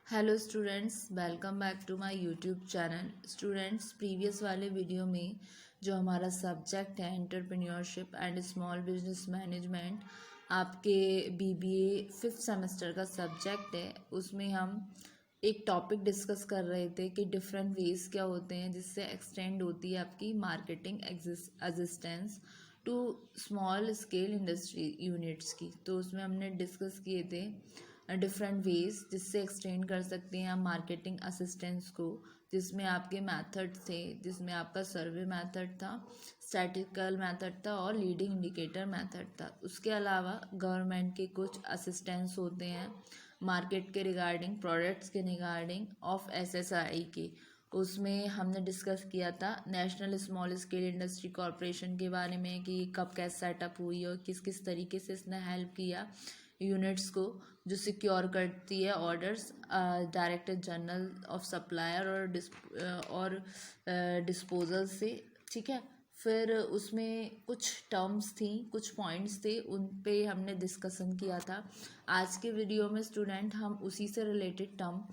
Hello students, welcome back to my YouTube channel. Students, previous वाले video में जो हमारा सब्जेक्ट है entrepreneurship and small business management, आपके बीबीए फिफ्थ सेमेस्टर का सब्जेक्ट है, उसमें हम एक टॉपिक डिस्कस कर रहे थे कि डिफरेंट वेज क्या होते हैं जिससे एक्सटेंड होती है आपकी marketing assistance to small scale industry units की। तो उसमें हमने डिस्कस किए थे डिफरेंट वेज जिससे एक्सटेंड कर सकते हैं हम मार्केटिंग असिस्टेंस को, जिसमें आपके मेथड थे, जिसमें आपका सर्वे मेथड था, स्टैटिस्टिकल मेथड था और लीडिंग इंडिकेटर मेथड था। उसके अलावा गवर्नमेंट के कुछ असिस्टेंस होते हैं मार्केट के रिगार्डिंग, प्रोडक्ट्स के रिगार्डिंग ऑफ एसएसआई के। उसमें हमने डिस्कस किया था national small scale industry corporation के बारे में कि कब कैसे सेटअप हुई और किस किस तरीके से इसने हेल्प किया यूनिट्स को, जो सिक्योर करती है orders director general of supplier और डिस्पोजल से। ठीक है, फिर उसमें कुछ टर्म्स थी, कुछ पॉइंट्स थे, उन पे हमने डिस्कशन किया था। आज के वीडियो में स्टूडेंट हम उसी से related term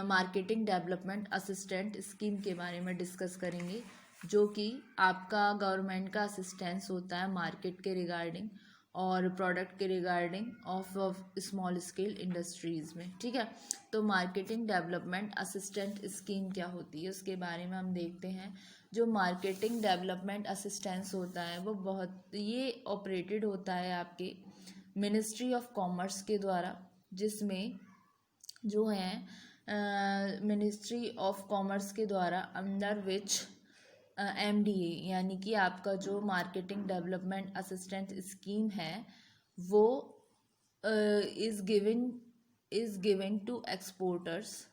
marketing development assistant scheme के बारे में डिस्कस करेंगे, जो कि आपका गवर्नमेंट का असिस्टेंस होता है मार्केट के रिगार्डिंग और प्रोडक्ट के regarding of small scale industries में। ठीक है, तो मार्केटिंग डेवलपमेंट असिस्टेंट स्कीम क्या होती है उसके बारे में हम देखते हैं। जो मार्केटिंग डेवलपमेंट असिस्टेंस होता है वो ये ऑपरेटेड होता है आपके मिनिस्ट्री ऑफ कॉमर्स के द्वारा, जिसमें जो है मिनिस्ट्री ऑफ कॉमर्स के द्वारा अंडर विच एमडीए यानी कि आपका जो मार्केटिंग डेवलपमेंट असिस्टेंट स्कीम है वो इज़ गिवन टू एक्सपोर्टर्स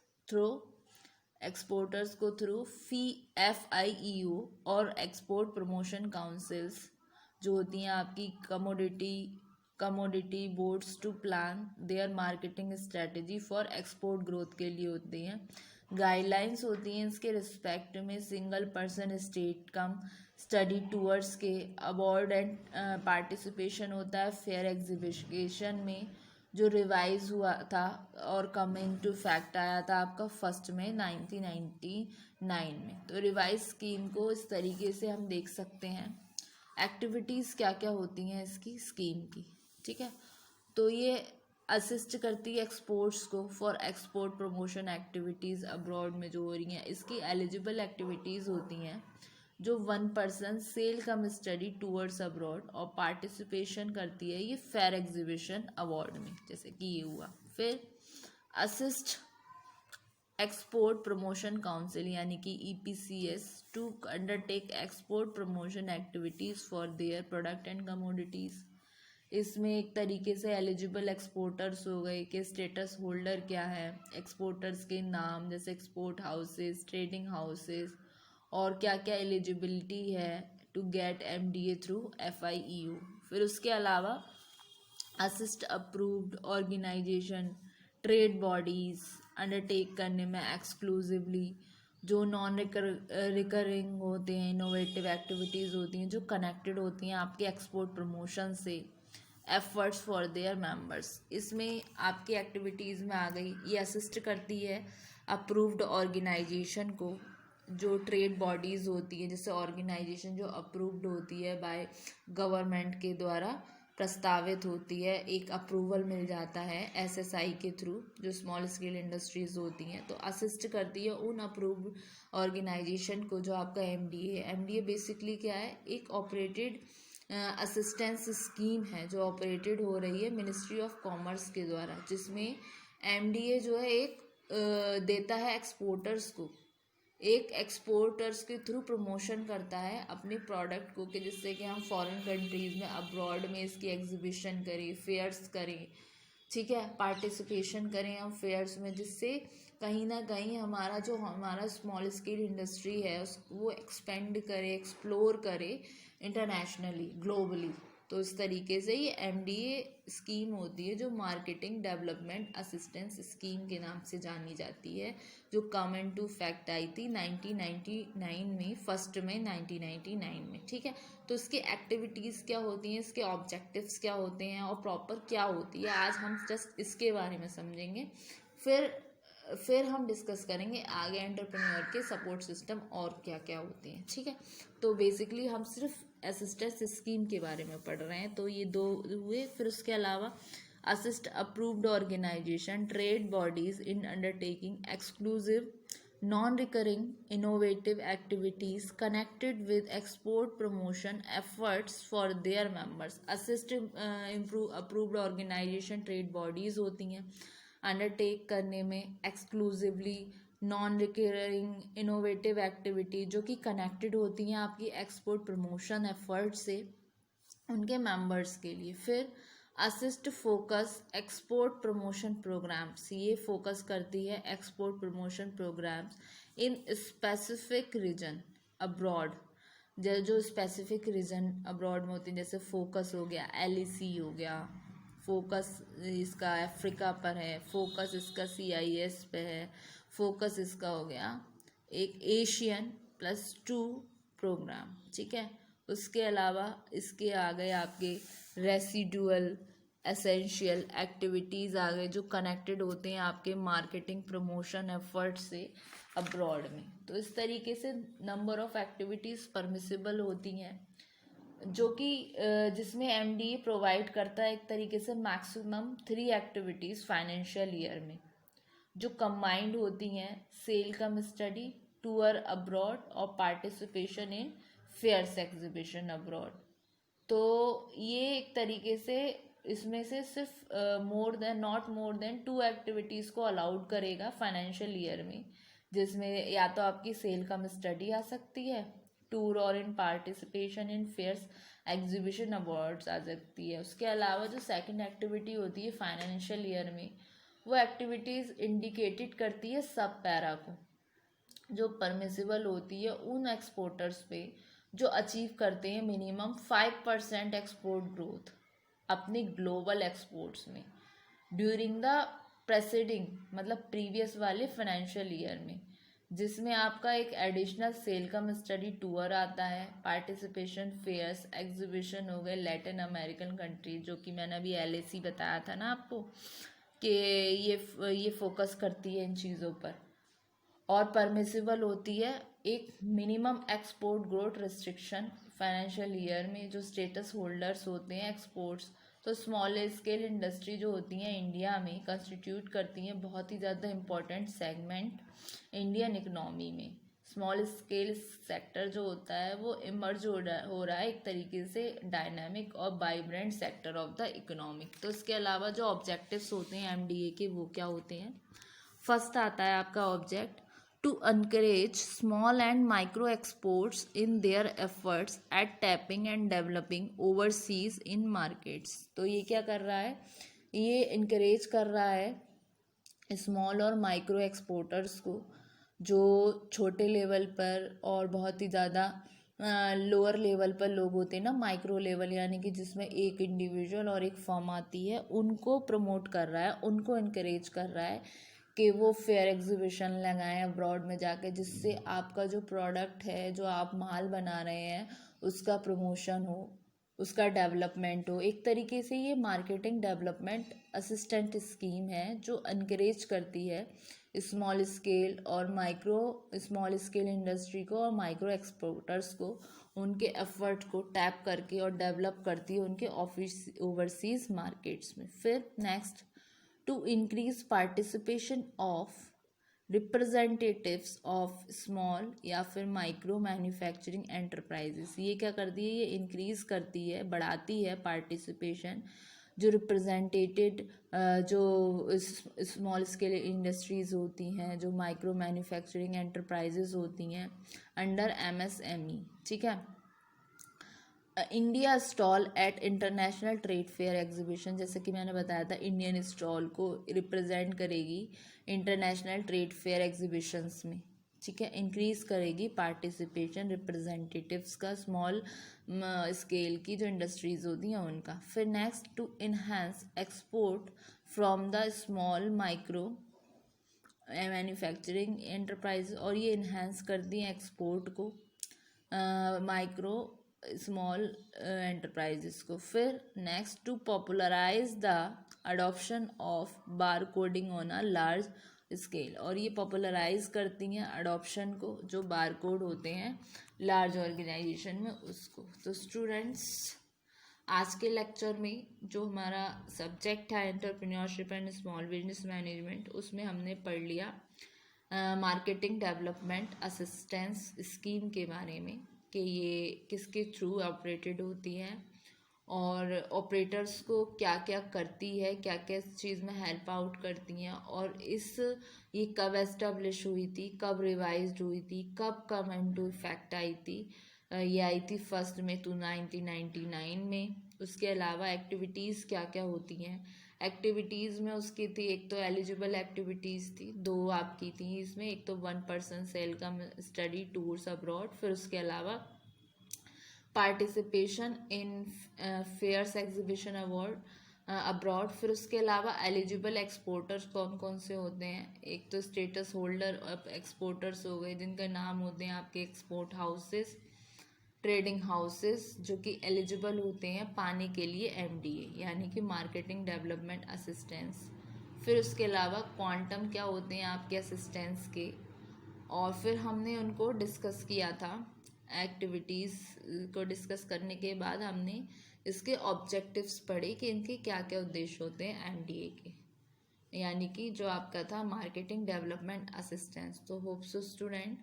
को थ्रू FIEO और एक्सपोर्ट प्रमोशन काउंसिल्स, जो होती हैं आपकी commodity boards, to plan their marketing strategy for export growth के लिए होती हैं। गाइडलाइंस होती हैं इसके रिस्पेक्ट में सिंगल पर्सन स्टेट कम स्टडी टूअर्ड्स के अवार्ड एंड पार्टिसिपेशन होता है फेयर एग्जीबिशन में, जो रिवाइज हुआ था और कम इनटू फैक्ट आया था आपका 1 मई 1999 में। तो रिवाइज स्कीम को इस तरीके से हम देख सकते हैं, एक्टिविटीज़ क्या क्या होती हैं इसकी स्कीम की। ठीक है, तो ये असिस्ट करती है एक्सपोर्ट्स को for export promotion activities abroad में जो हो रही हैं। इसकी एलिजिबल एक्टिविटीज़ होती हैं जो 1 person cell cum study towards abroad और पार्टिसिपेशन करती है ये फेयर एग्जीबिशन अवार्ड में, जैसे कि ये हुआ। फिर असिस्ट एक्सपोर्ट प्रमोशन काउंसिल यानी कि EPCS to undertake export promotion activities for their product and commodities. इसमें एक तरीके से एलिजिबल एक्सपोर्टर्स हो गए कि स्टेटस होल्डर क्या है, एक्सपोर्टर्स के नाम जैसे एक्सपोर्ट हाउसेस, ट्रेडिंग हाउसेस, और क्या क्या एलिजिबिलिटी है to get MDA through FIEO। फिर उसके अलावा assist approved organisation, trade bodies undertake करने में एक्सक्लूसिवली जो नॉन रिकरिंग होते हैं, इनोवेटिव एक्टिविटीज़ होती हैं जो कनेक्टेड होती हैं आपके एक्सपोर्ट प्रमोशन से, एफर्ट्स फॉर देयर मेंबर्स। इसमें आपकी एक्टिविटीज़ में आ गई, ये असिस्ट करती है अप्रूव्ड ऑर्गेनाइजेशन को, जो ट्रेड बॉडीज़ होती हैं, जैसे ऑर्गेनाइजेशन जो अप्रूव्ड होती है बाय गवर्नमेंट के द्वारा प्रस्तावित होती है, एक अप्रूवल मिल जाता है SSI के थ्रू, जो स्मॉल स्केल इंडस्ट्रीज़ होती हैं, तो असिस्ट करती है उन अप्रूव्ड ऑर्गेनाइजेशन को जो आपका MDA बेसिकली क्या है, एक ऑपरेटेड असिस्टेंस स्कीम है जो ऑपरेटेड हो रही है मिनिस्ट्री ऑफ कॉमर्स के द्वारा, जिसमें MDA जो है एक देता है एक्सपोर्टर्स को, एक एक्सपोर्टर्स के थ्रू प्रमोशन करता है अपने प्रोडक्ट को, कि जिससे कि हम फॉरेन कंट्रीज़ में अब्रॉड में इसकी एग्जीबिशन करें, फेयर्स करें। ठीक है, पार्टिसिपेशन करें हम फेयर्स में, जिससे कहीं ना कहीं हमारा स्मॉल स्केल इंडस्ट्री है वो एक्सपेंड करे, एक्सप्लोर करे इंटरनेशनली, ग्लोबली। तो इस तरीके से ये MDA स्कीम होती है जो मार्केटिंग डेवलपमेंट असिस्टेंस स्कीम के नाम से जानी जाती है, जो कम इनटू फैक्ट आई थी 1999 में, 1 मई 1999 में। ठीक है, तो इसकी एक्टिविटीज़ क्या होती हैं, इसके ऑब्जेक्टिव्स क्या होते हैं और प्रॉपर क्या होती है, आज हम जस्ट इसके बारे में समझेंगे। फिर फिर हम डिस्कस करेंगे आगे एंटरप्रेन्योर के सपोर्ट सिस्टम और क्या क्या होते हैं, ठीक है। तो बेसिकली हम सिर्फ असिस्टेंस स्कीम के बारे में पढ़ रहे हैं, तो ये दो हुए। फिर उसके अलावा assist approved organisation trade bodies in undertaking exclusive non-recurring innovative activities connected with export promotion efforts for their members। assist improve approved organization trade bodies होती हैं अंडरटेक करने में exclusively non recurring innovative activity जो कि connected होती हैं आपकी export promotion effort से उनके मेंबर्स के लिए। फिर assist focus export promotion programmes, ये फोकस करती है export promotion programmes in specific region abroad, जो स्पेसिफिक रीजन अब्रॉड में होती हैं, जैसे फोकस हो गया LEC हो गया, फोकस इसका अफ्रीका पर है, फोकस इसका CIS पे है, फोकस इसका हो गया एक ASEAN+2 प्रोग्राम, ठीक है। उसके अलावा इसके आ गए आपके रेसिडुअल एसेंशियल एक्टिविटीज़ आ गए जो कनेक्टेड होते हैं आपके मार्केटिंग प्रमोशन एफर्ट से अब्रॉड में। तो इस तरीके से नंबर ऑफ एक्टिविटीज़ परमिसिबल होती हैं जो कि जिसमें MDA प्रोवाइड करता है एक तरीके से मैक्सिमम 3 एक्टिविटीज़ फाइनेंशियल ईयर में जो कंबाइंड होती हैं sale cum study, tour abroad और participation in fairs exhibition abroad. तो ये एक तरीके से इसमें से सिर्फ नॉट मोर देन 2 एक्टिविटीज़ को अलाउड करेगा फाइनेंशियल ईयर में, जिसमें या तो आपकी सेल कम स्टडी आ सकती है, टूर और इन participation in fairs exhibition awards आ सकती है। उसके अलावा जो सेकंड एक्टिविटी होती है फाइनेंशियल ईयर में, वो एक्टिविटीज़ इंडिकेटेड करती है सब पैरा को, जो परमिसिबल होती है उन एक्सपोर्टर्स पे जो अचीव करते हैं मिनिमम 5% एक्सपोर्ट ग्रोथ अपने ग्लोबल एक्सपोर्ट्स में ड्यूरिंग द प्रेसिडिंग मतलब प्रीवियस वाले फाइनेंशियल ईयर में, जिसमें आपका एक additional cell cum study tour आता है, पार्टिसिपेशन फेयर्स एग्जीबिशन हो गए लैटिन अमेरिकन कंट्री, जो कि मैंने अभी LAC बताया था ना आपको कि ये फोकस करती है इन चीज़ों पर। और परमिसिबल होती है एक minimum export growth restriction financial year में जो स्टेटस होल्डर्स होते हैं एक्सपोर्ट्स। तो स्मॉल स्केल इंडस्ट्री जो होती हैं इंडिया में कंस्टिट्यूट करती हैं बहुत ही ज़्यादा इम्पोर्टेंट सेगमेंट इंडियन इकनॉमी में। स्मॉल स्केल सेक्टर जो होता है वो इमर्ज हो रहा है एक तरीके से डायनामिक और vibrant sector of the economic. तो इसके अलावा जो ऑब्जेक्टिव्स होते हैं MDA के वो क्या होते हैं। फर्स्ट आता है आपका object to encourage small and micro exports in their efforts at tapping and developing overseas in markets। तो ये क्या कर रहा है, ये encourage कर रहा है स्मॉल और माइक्रो एक्सपोर्टर्स को जो छोटे लेवल पर और बहुत ही ज़्यादा लोअर लेवल पर लोग होते हैं ना, माइक्रो लेवल यानी कि जिसमें एक इंडिविजुअल और एक फर्म आती है, उनको प्रमोट कर रहा है, उनको इनकरेज कर रहा है कि वो फेयर एग्जीबिशन लगाएं अब्रॉड में जाके, जिससे आपका जो प्रोडक्ट है जो आप माल बना रहे हैं उसका प्रमोशन हो, उसका डेवलपमेंट हो। एक तरीके से ये मार्केटिंग डेवलपमेंट असिस्टेंट स्कीम है जो इनकरेज करती है स्मॉल स्केल और स्मॉल स्केल इंडस्ट्री को और माइक्रो एक्सपोर्टर्स को उनके एफर्ट को टैप करके और डेवलप करती है उनके ओवरसीज मार्केट्स में। फिर next to increase participation of representatives of small या फिर माइक्रो मैन्युफैक्चरिंग एंटरप्राइजेस। ये क्या करती है, ये इंक्रीज करती है, बढ़ाती है पार्टिसिपेशन जो रिप्रेजेंटेटेड जो स्मॉल स्केल इंडस्ट्रीज़ होती हैं, जो माइक्रो मैन्युफैक्चरिंग एंटरप्राइजेस होती हैं अंडर MSME, ठीक है। India stall at international trade fair exhibition, जैसे कि मैंने बताया था इंडियन स्टॉल को रिप्रेजेंट करेगी इंटरनेशनल ट्रेड फेयर एग्जीबिशंस में, ठीक है। इंक्रीज करेगी पार्टिसिपेशन रिप्रेजेंटेटिव्स का स्मॉल स्केल की जो इंडस्ट्रीज होती हैं उनका। फिर next to enhance export from the small micro manufacturing enterprise, और ये इन्हांस करती हैं एक्सपोर्ट को माइक्रो स्मॉल एंटरप्राइजेस को। फिर next to popularise the adoption of bar coding on a large scale, और ये पॉपुलराइज करती हैं अडॉप्शन को, जो बारकोड होते हैं लार्ज ऑर्गेनाइजेशन में उसको। तो स्टूडेंट्स, आज के लेक्चर में जो हमारा सब्जेक्ट है entrepreneurship and small business management, उसमें हमने पढ़ लिया मार्केटिंग डेवलपमेंट असिस्टेंस स्कीम के बारे में कि ये किसके थ्रू ऑपरेटेड होती है और ऑपरेटर्स को क्या क्या करती है, क्या क्या इस चीज़ में हेल्प आउट करती हैं, और ये कब एस्टेब्लिश हुई थी, कब रिवाइज्ड हुई थी, कब कम इनटू इफेक्ट आई थी। ये आई थी 1 मई 1999 में। उसके अलावा एक्टिविटीज़ क्या क्या होती हैं, एक्टिविटीज़ में उसकी थी, एक तो एलिजिबल एक्टिविटीज़ थी, 2 आपकी थी इसमें, एक तो 1 पर्सन सेल का स्टडी टूर्स अब्रॉड, फिर उसके अलावा participation in fairs exhibition award abroad, फिर उसके अलावा एलिजिबल एक्सपोर्टर्स कौन कौन से होते हैं, एक तो स्टेटस होल्डर एक्सपोर्टर्स हो गए जिनका नाम होते हैं आपके एक्सपोर्ट हाउसेस, ट्रेडिंग हाउसेस जो कि एलिजिबल होते हैं पाने के लिए एमडीए यानी कि मार्केटिंग डेवलपमेंट असिस्टेंस, फिर उसके अलावा क्वांटम क्या होते हैं आपके असिस्टेंस के, और फिर हमने उनको डिस्कस किया था। एक्टिविटीज़ को डिस्कस करने के बाद हमने इसके ऑब्जेक्टिव्स पढ़े कि इनके क्या क्या उद्देश्य होते हैं एमडीए के, यानी कि जो आपका था मार्केटिंग डेवलपमेंट असिस्टेंस। तो होप सो स्टूडेंट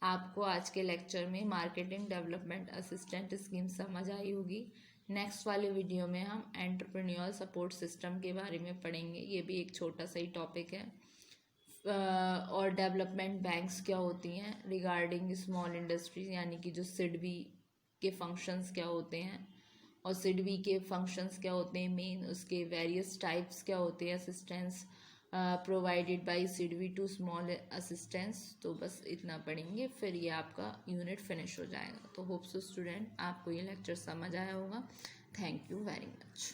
आपको आज के लेक्चर में मार्केटिंग डेवलपमेंट असिस्टेंट स्कीम समझ आई होगी। नेक्स्ट वाले वीडियो में हम एंटरप्रेन्योर सपोर्ट सिस्टम के बारे में पढ़ेंगे, ये भी एक छोटा सा ही टॉपिक है। और डेवलपमेंट बैंक्स क्या होती हैं रिगार्डिंग स्मॉल इंडस्ट्रीज, यानी कि जो सिडबी के फंक्शंस क्या होते हैं और सिडबी के फंक्शंस क्या होते हैं मेन, उसके वेरियस टाइप्स क्या होते हैं assistance provided by SIDBI to small assistance. तो बस इतना पढ़ेंगे, फिर ये आपका यूनिट फिनिश हो जाएगा। तो होप सो स्टूडेंट आपको ये लेक्चर समझ आया होगा। Thank you very much.